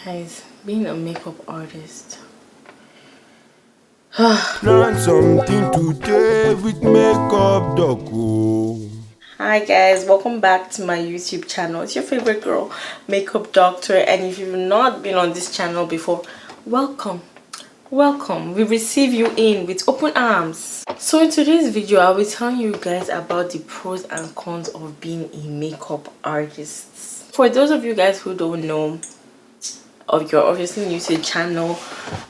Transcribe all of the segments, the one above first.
Guys, being a makeup artist. Learn something today with Makeup Doc. Hi guys, welcome back to my YouTube channel. It's your favorite girl, Makeup Doctor, and if you've not been on this channel before, welcome. Welcome. We receive you in with open arms. So in today's video, I'll be telling you guys about the pros and cons of being a makeup artist. For those of you guys who don't know, or you're obviously new to the channel,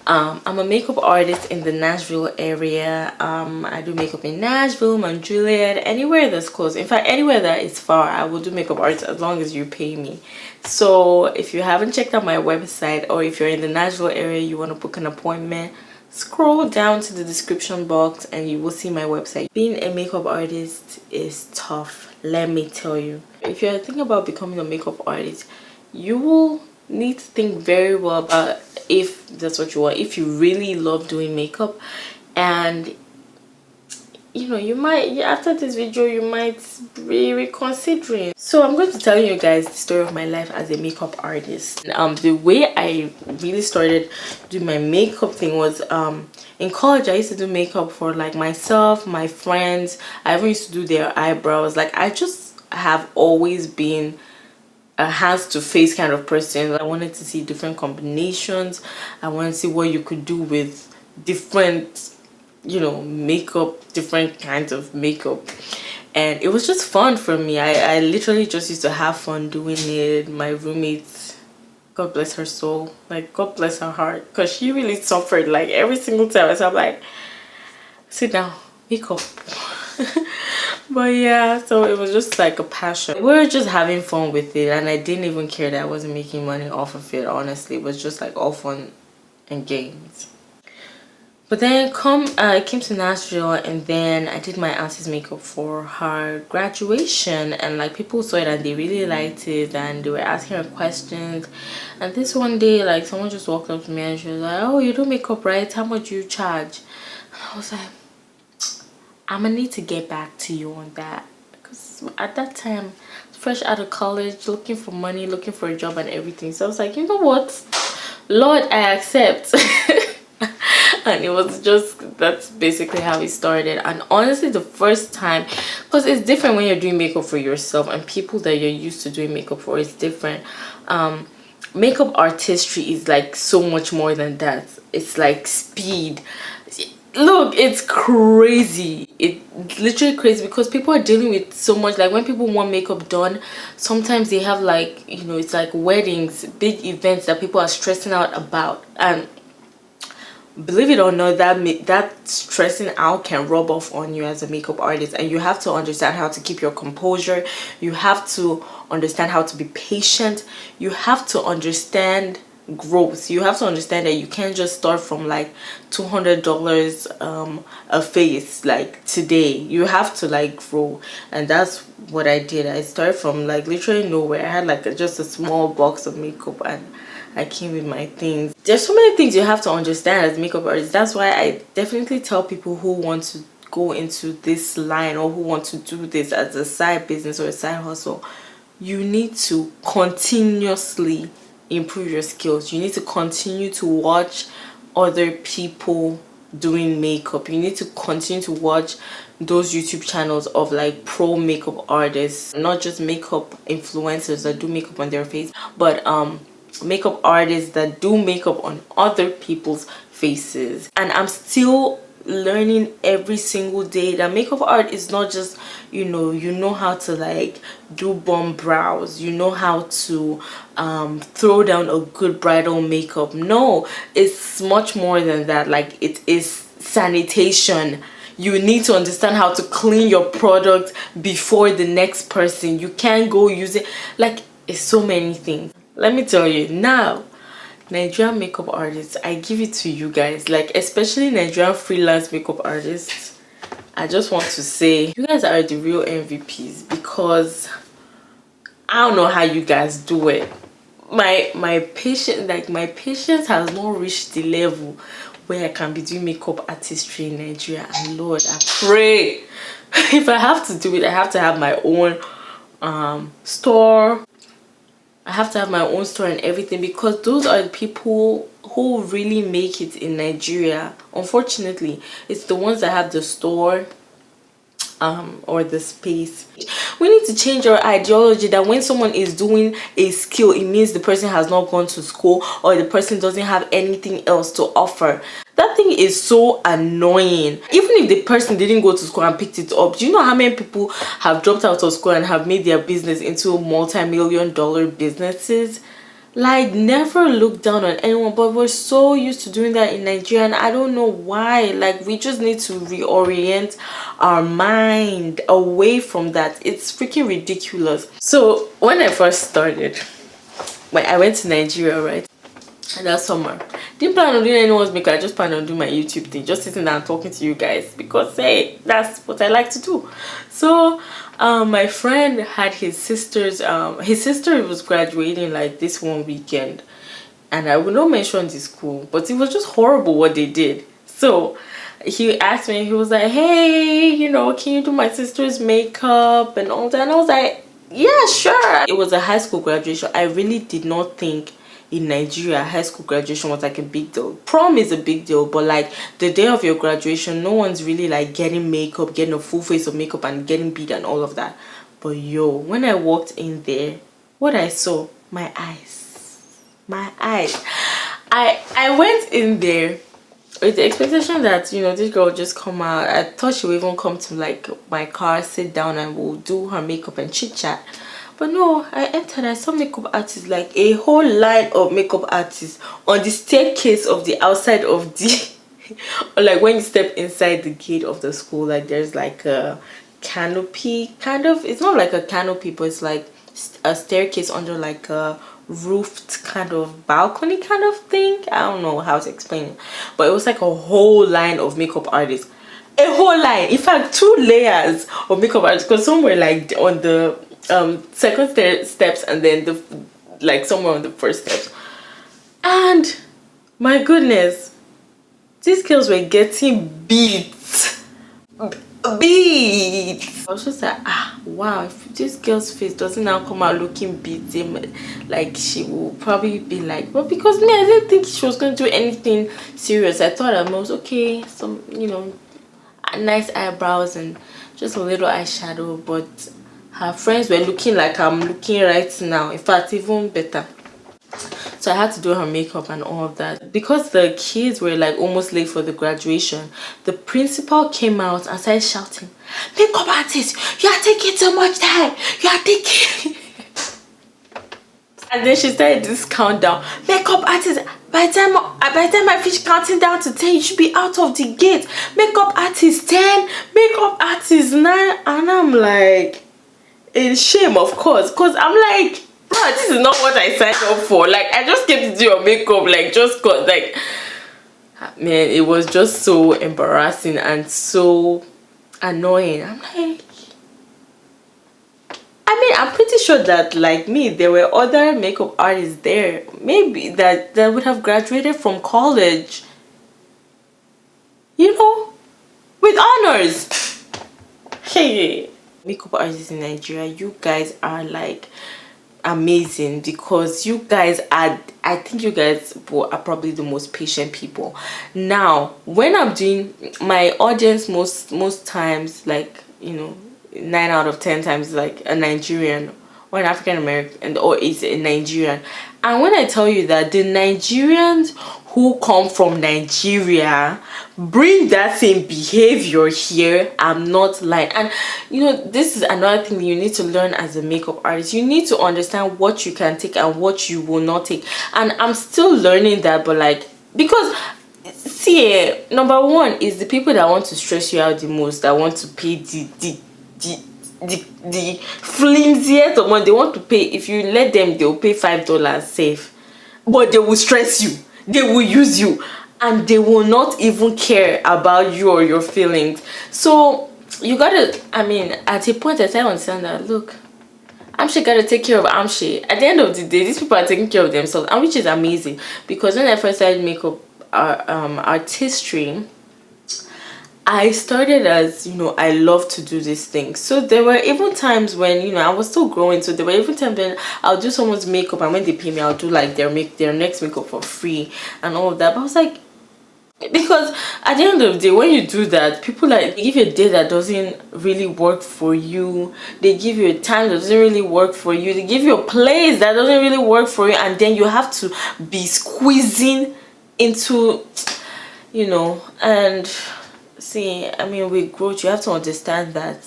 I'm a makeup artist in the Nashville area. I do makeup in Nashville, Mount Juliet, anywhere that's close. In fact, anywhere that is far, I will do makeup arts as long as you pay me. So if you haven't checked out my website, or if you're in the Nashville area, you want to book an appointment, scroll down to the description box and you will see my website. Being a makeup artist is tough, let me tell you. If you're thinking about becoming a makeup artist, you will need to think very well about if that's what you want, if you really love doing makeup. And you know, you might, after this video, you might be reconsidering. So I'm going to tell you guys the story of my life as a makeup artist. The way I really started doing my makeup thing was in college. I used to do makeup for like myself, my friends. I even used to do their eyebrows. Like, I just have always been a hands to face kind of person. I wanted to see different combinations. I wanted to see what you could do with different, you know, makeup, different kinds of makeup. And it was just fun for me. I literally just used to have fun doing it. My roommate, God bless her soul, like God bless her heart, because she really suffered like every single time. So I'm like, sit down, makeup. But yeah, so it was just like a passion. We were just having fun with it, and I didn't even care that I wasn't making money off of it. Honestly, it was just like all fun and games. But then I came to Nashville, and then I did my auntie's makeup for her graduation, and like people saw it and they really liked it, and they were asking her questions. And this one day, like someone just walked up to me and she was like, "Oh, you do makeup, right? How much do you charge?" And I was like, I'm gonna need to get back to you on that, because at that time, fresh out of college, looking for money, looking for a job and everything. So I was like, you know what, Lord, I accept. And it was just, that's basically how it started. And honestly, the first time, because it's different when you're doing makeup for yourself and people that you're used to doing makeup for, it's different. Makeup artistry is like so much more than that. It's like speed. Look, it's crazy. It's literally crazy, because people are dealing with so much. Like when people want makeup done, sometimes they have like, you know, it's like weddings, big events that people are stressing out about. And believe it or not, that stressing out can rub off on you as a makeup artist. And you have to understand how to keep your composure. You have to understand how to be patient. You have to understand growth. You have to understand that you can't just start from like $200 a face like today. You have to like grow. And that's what I did. I started from like literally nowhere. I had like just a small box of makeup, and I came with my things. There's so many things you have to understand as makeup artists. That's why I definitely tell people who want to go into this line, or who want to do this as a side business or a side hustle, you need to continuously improve your skills. You need to continue to watch other people doing makeup. You need to continue to watch those YouTube channels of like pro makeup artists, not just makeup influencers that do makeup on their face, but makeup artists that do makeup on other people's faces. And I'm still learning every single day that makeup art is not just, you know how to like do bomb brows, you know how to throw down a good bridal makeup. No, it's much more than that. Like, it is sanitation. You need to understand how to clean your product before the next person. You can't go use it. Like, it's so many things. Let me tell you now, Nigerian makeup artists, I give it to you guys, like especially Nigerian freelance makeup artists. I just want to say you guys are the real MVPs, because I don't know how you guys do it. My patience has not reached the level where I can be doing makeup artistry in Nigeria. And Lord, I pray if I have to do it, I have to have my own store. I have to have my own store and everything, because those are the people who really make it in Nigeria. Unfortunately, it's the ones that have the store or the space. We need to change our ideology that when someone is doing a skill, it means the person has not gone to school or the person doesn't have anything else to offer. That thing is so annoying. Even if the person didn't go to school and picked it up, do you know how many people have dropped out of school and have made their business into multi-million-dollar businesses? Like, never look down on anyone, but we're so used to doing that in Nigeria, and I don't know why. Like, we just need to reorient our mind away from that. It's freaking ridiculous. So when I first started, when I went to Nigeria, right, and that summer, didn't plan on doing anyone's makeup. I just planned on doing my YouTube thing, just sitting down talking to you guys, because hey, that's what I like to do. So my friend had his sister was graduating like this one weekend, and I will not mention the school, but it was just horrible what they did. So he asked me, he was like, hey, you know, can you do my sister's makeup and all that? And I was like, yeah, sure. It was a high school graduation. I really did not think in Nigeria high school graduation was like a big deal. Prom is a big deal, but like the day of your graduation, no one's really like getting makeup, getting a full face of makeup and getting beat and all of that. But yo, when I walked in there, what I saw, my eyes, I went in there with the expectation that, you know, this girl would just come out. I thought she would even come to like my car, sit down, and we'll do her makeup and chit chat. But no, I entered, I saw makeup artists, like a whole line of makeup artists on the staircase of the outside of the or like when you step inside the gate of the school, like there's like a canopy kind of, it's not like a canopy, but it's like a staircase under like a roofed kind of balcony kind of thing. I don't know how to explain it, but it was like a whole line of makeup artists, a whole line, in fact 2 layers of makeup artists, because some were like on the second steps and then the like somewhere on the first steps. And my goodness, these girls were getting beat. I was just like, wow, if this girl's face doesn't now come out looking beat, like she will probably be like, well, because me, I didn't think she was going to do anything serious. I thought I was okay, some, you know, nice eyebrows and just a little eyeshadow, but her friends were looking like I'm looking right now. In fact, even better. So I had to do her makeup and all of that. Because the kids were like almost late for the graduation, the principal came out and started shouting, makeup artist, you are taking too much time. You are taking... And then she started this countdown. Makeup artist, by the time I finish counting down to 10, you should be out of the gate. Makeup artist 10, makeup artist 9. And I'm like... in shame, of course, because I'm like, bro, this is not what I signed up for. Like, I just came to do your makeup, like, just got, like, man, it was just so embarrassing and so annoying. I'm like, I mean, I'm pretty sure that, like me, there were other makeup artists there, maybe that would have graduated from college, you know, with honors. Hey, makeup artists in Nigeria, you guys are like amazing, because you guys are, I think you guys are probably the most patient people. Now when I'm doing my audience, most times, like, you know, 9 out of 10 times like a Nigerian or an African American, or is a Nigerian. And when I tell you that the Nigerians who come from Nigeria bring that same behavior here, I'm not lying. And you know, this is another thing you need to learn as a makeup artist. You need to understand what you can take and what you will not take. And I'm still learning that, but like, because see, number one is the people that want to stress you out the most, that want to pay the flimsiest of money. They want to pay, if you let them, they'll pay $5 safe, but they will stress you, they will use you, and they will not even care about you or your feelings. So you gotta, I mean, at a point I understand that, look, Amshe gotta take care of Amshe. At the end of the day, these people are taking care of themselves, and which is amazing. Because when I first started makeup artistry, I started as, I love to do these things. So there were even times when, I was still growing. So there were even times when I'll do someone's makeup, and when they pay me, I'll do like their next makeup for free and all of that. But I was like, because at the end of the day, when you do that, people like, they give you a day that doesn't really work for you, they give you a time that doesn't really work for you, they give you a place that doesn't really work for you, and then you have to be squeezing into, and see, I mean, with growth you have to understand that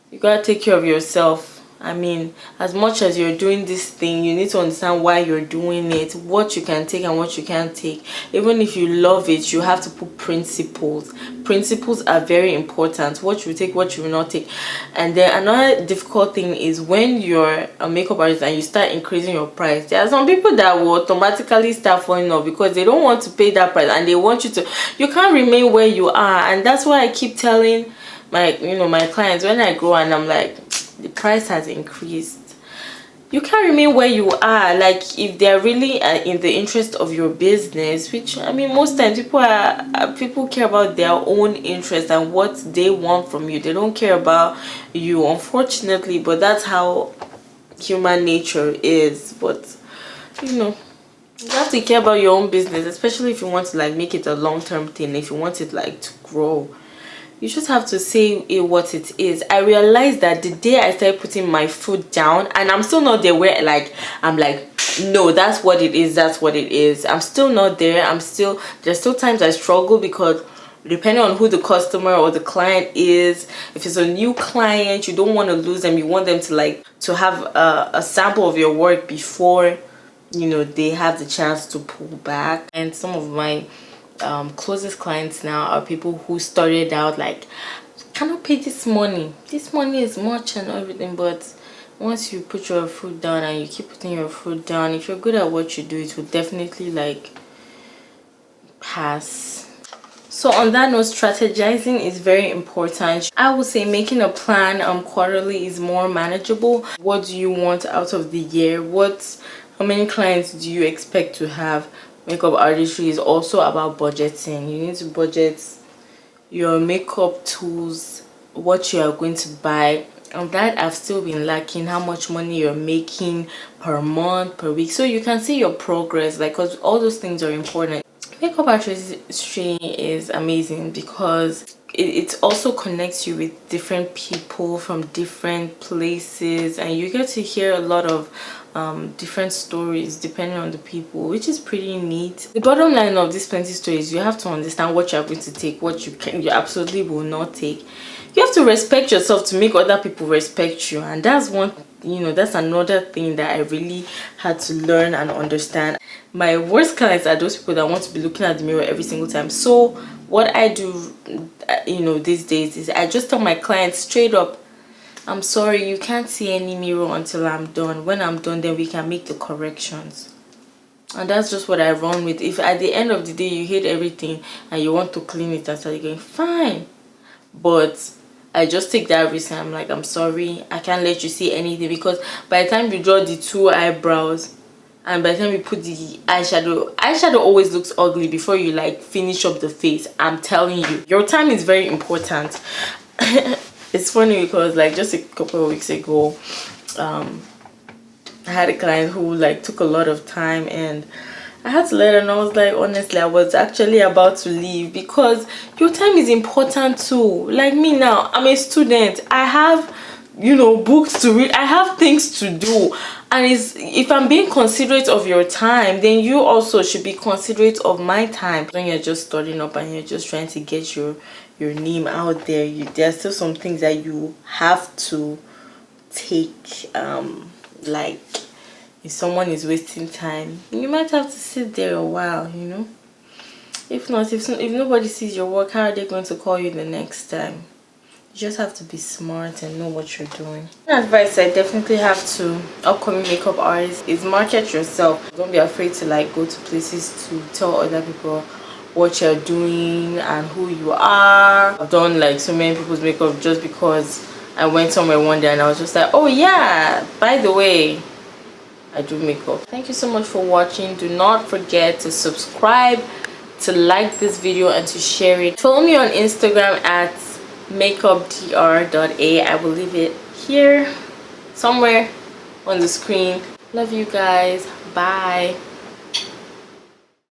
you gotta take care of yourself. I mean, as much as you're doing this thing, you need to understand why you're doing it, what you can take and what you can't take. Even if you love it, you have to put principles. Principles are very important. What you take, what you will not take. And then another difficult thing is when you're a makeup artist and you start increasing your price. There are some people that will automatically start falling off because they don't want to pay that price, and they want you to, you can't remain where you are. And that's why I keep telling my clients, when I grow and I'm like, the price has increased, you can't remain where you are. Like, if they're really in the interest of your business, which I mean, most times people care about their own interest and what they want from you. They don't care about you, unfortunately, but that's how human nature is. But you have to care about your own business, especially if you want to like make it a long-term thing, if you want it like to grow. You just have to say it what it is. I realized that the day I started putting my foot down, and I'm still not there where like I'm like, no, that's what it is, that's what it is. I'm still not there. There's still times I struggle, because depending on who the customer or the client is, if it's a new client, you don't want to lose them. You want them to have a sample of your work before they have the chance to pull back. And some of my closest clients now are people who started out like, cannot pay this money is much and everything, but once you put your foot down and you keep putting your foot down, if you're good at what you do, it will definitely like pass. So on that note, strategizing is very important. I would say making a plan quarterly is more manageable. What do you want out of the year? How many clients do you expect to have? Makeup artistry is also about budgeting. You need to budget your makeup tools, what you are going to buy. And that I've still been lacking, how much money you're making per month, per week, so you can see your progress, like, because all those things are important. Makeup artistry is amazing because it also connects you with different people from different places, and you get to hear a lot of different stories depending on the people, which is pretty neat. The bottom line of these plenty stories, you have to understand what you're going to take, what you absolutely will not take. You have to respect yourself to make other people respect you, and that's that's another thing that I really had to learn and understand. My worst clients are those people that want to be looking at the mirror every single time. So what I do these days is I just tell my clients straight up, I'm sorry, you can't see any mirror until I'm done. When I'm done, then we can make the corrections. And that's just what I run with. If at the end of the day you hate everything and you want to clean it and start going, fine, but I just take that risk and I'm like, I'm sorry, I can't let you see anything, because by the time you draw the two eyebrows and by the time you put the eyeshadow always looks ugly before you like finish up the face. I'm telling you, your time is very important. It's funny because like just a couple of weeks ago, I had a client who like took a lot of time, and I had to let her know. I was like, honestly, I was actually about to leave, because your time is important too. Like me now, I'm a student. I have books to read. I have things to do, and if I'm being considerate of your time, then you also should be considerate of my time. When you're just starting up and you're just trying to get your name out there, there are still some things that you have to take. Like, if someone is wasting time, you might have to sit there a while. If not, if nobody sees your work, how are they going to call you the next time? You just have to be smart and know what you're doing. One advice I definitely have to upcoming makeup artists is market yourself. Don't be afraid to like go to places to tell other people what you're doing and who you are. I've done like so many people's makeup just because I went somewhere one day and I was just like, oh yeah, by the way, I do makeup. Thank you so much for watching. Do not forget to subscribe, to like this video and to share it. Follow me on Instagram at makeupdr.a. I will leave it here somewhere on the screen. Love you guys. Bye.